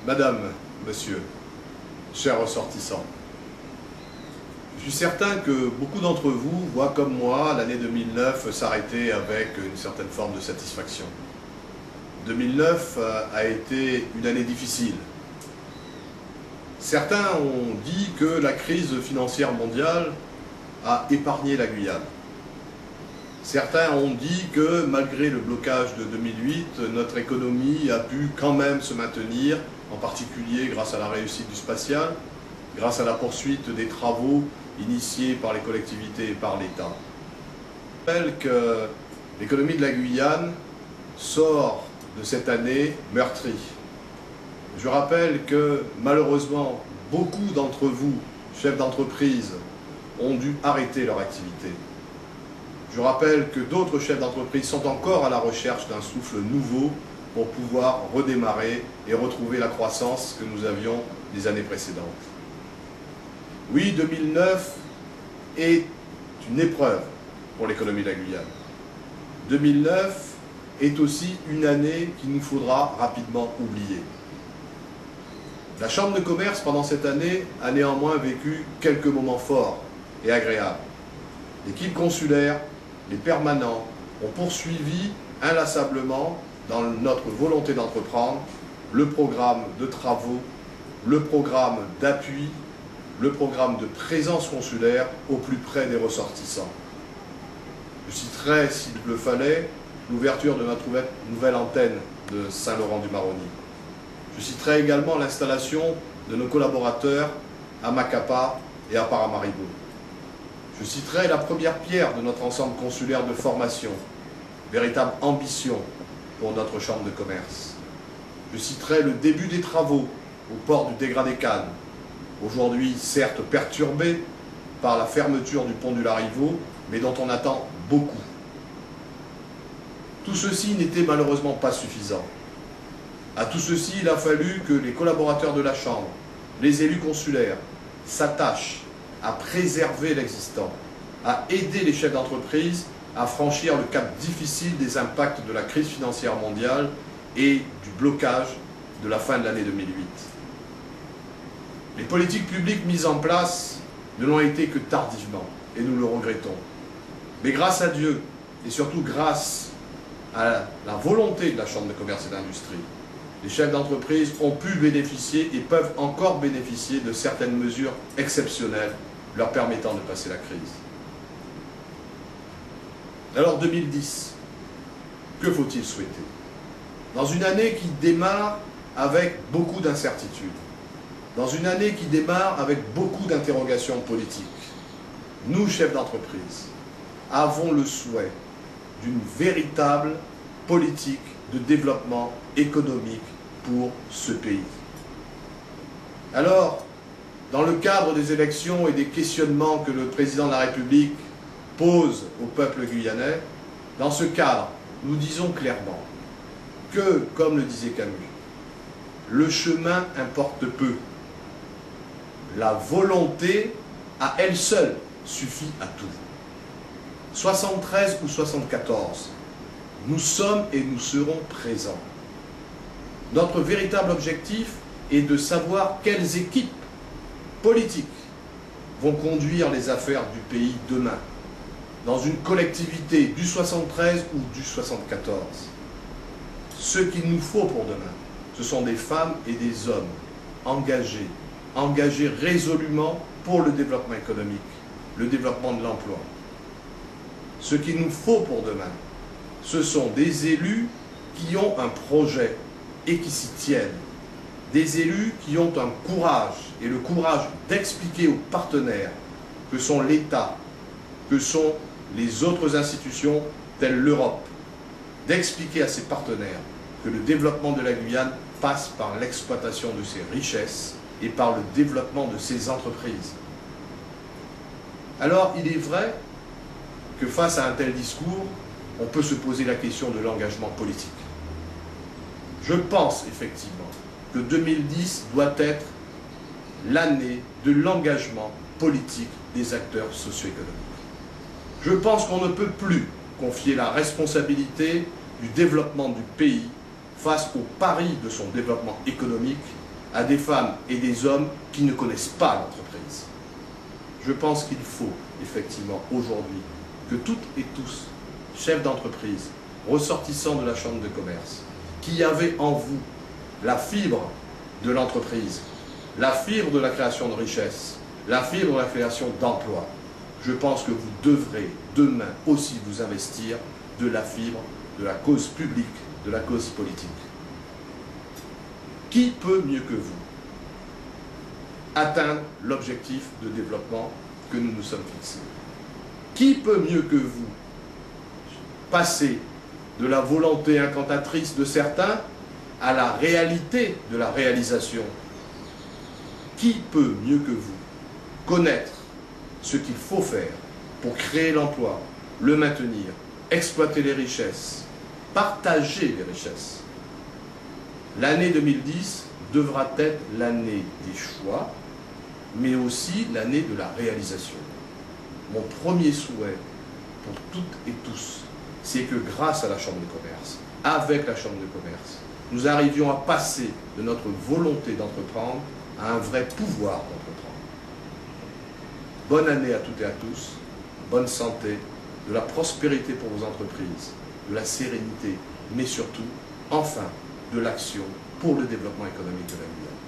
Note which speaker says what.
Speaker 1: Madame, Monsieur, chers ressortissants, je suis certain que beaucoup d'entre vous voient comme moi l'année 2009 s'arrêter avec une certaine forme de satisfaction. 2009 a été une année difficile. Certains ont dit que la crise financière mondiale a épargné la Guyane. Certains ont dit que malgré le blocage de 2008, notre économie a pu quand même se maintenir, en particulier grâce à la réussite du spatial, grâce à la poursuite des travaux initiés par les collectivités et par l'État. Je rappelle que l'économie de la Guyane sort de cette année meurtrie. Je rappelle que malheureusement, beaucoup d'entre vous, chefs d'entreprise, ont dû arrêter leur activité. Je rappelle que d'autres chefs d'entreprise sont encore à la recherche d'un souffle nouveau pour pouvoir redémarrer et retrouver la croissance que nous avions les années précédentes. Oui, 2009 est une épreuve pour l'économie de la Guyane. 2009 est aussi une année qu'il nous faudra rapidement oublier. La Chambre de commerce, pendant cette année, a néanmoins vécu quelques moments forts et agréables. L'équipe consulaire, les permanents ont poursuivi inlassablement dans notre volonté d'entreprendre le programme de travaux, le programme d'appui, le programme de présence consulaire au plus près des ressortissants. Je citerai, s'il le fallait, l'ouverture de notre nouvelle antenne de Saint-Laurent-du-Maroni. Je citerai également l'installation de nos collaborateurs à Macapa et à Paramaribo. Je citerai la première pierre de notre ensemble consulaire de formation, véritable ambition pour notre chambre de commerce. Je citerai le début des travaux au port du Dégradé-Cannes, aujourd'hui certes perturbé par la fermeture du pont du Larivot, mais dont on attend beaucoup. Tout ceci n'était malheureusement pas suffisant. À tout ceci, il a fallu que les collaborateurs de la Chambre, les élus consulaires, s'attachent à préserver l'existant, à aider les chefs d'entreprise à franchir le cap difficile des impacts de la crise financière mondiale et du blocage de la fin de l'année 2008. Les politiques publiques mises en place ne l'ont été que tardivement, et nous le regrettons. Mais grâce à Dieu, et surtout grâce à la volonté de la Chambre de commerce et d'industrie, les chefs d'entreprise ont pu bénéficier et peuvent encore bénéficier de certaines mesures exceptionnelles leur permettant de passer la crise. Alors 2010, que faut-il souhaiter? Dans une année qui démarre avec beaucoup d'incertitudes, dans une année qui démarre avec beaucoup d'interrogations politiques, nous, chefs d'entreprise, avons le souhait d'une véritable politique de développement économique pour ce pays. Alors, dans le cadre des élections et des questionnements que le président de la République pose au peuple guyanais, dans ce cadre, nous disons clairement que, comme le disait Camus, le chemin importe peu. La volonté, à elle seule, suffit à tout. 73 ou 74, nous sommes et nous serons présents. Notre véritable objectif est de savoir quelles équipes politiques vont conduire les affaires du pays demain, dans une collectivité du 73 ou du 74. Ce qu'il nous faut pour demain, ce sont des femmes et des hommes engagés résolument pour le développement économique, le développement de l'emploi. Ce qu'il nous faut pour demain, ce sont des élus qui ont un projet et qui s'y tiennent. Des élus qui ont un courage, et le courage d'expliquer aux partenaires que sont l'État, que sont les autres institutions telles l'Europe, d'expliquer à ses partenaires que le développement de la Guyane passe par l'exploitation de ses richesses et par le développement de ses entreprises. Alors, il est vrai que face à un tel discours, on peut se poser la question de l'engagement politique. Je pense effectivement que 2010 doit être l'année de l'engagement politique des acteurs socio-économiques. Je pense qu'on ne peut plus confier la responsabilité du développement du pays face au pari de son développement économique à des femmes et des hommes qui ne connaissent pas l'entreprise. Je pense qu'il faut effectivement aujourd'hui que toutes et tous, chefs d'entreprise, ressortissants de la Chambre de commerce, qui avaient en vous la fibre de l'entreprise, la fibre de la création de richesses, la fibre de la création d'emplois, je pense que vous devrez demain aussi vous investir de la fibre de la cause publique, de la cause politique. Qui peut mieux que vous atteindre l'objectif de développement que nous nous sommes fixés? Qui peut mieux que vous passer de la volonté incantatrice de certains à la réalité de la réalisation? Qui peut mieux que vous connaître ce qu'il faut faire pour créer l'emploi, le maintenir, exploiter les richesses, partager les richesses? L'année 2010 devra être l'année des choix, mais aussi l'année de la réalisation. Mon premier souhait pour toutes et tous, c'est que grâce à la Chambre de commerce, avec la Chambre de commerce, nous arrivions à passer de notre volonté d'entreprendre à un vrai pouvoir d'entreprendre. Bonne année à toutes et à tous, bonne santé, de la prospérité pour vos entreprises, de la sérénité, mais surtout, enfin, de l'action pour le développement économique de la Guyane.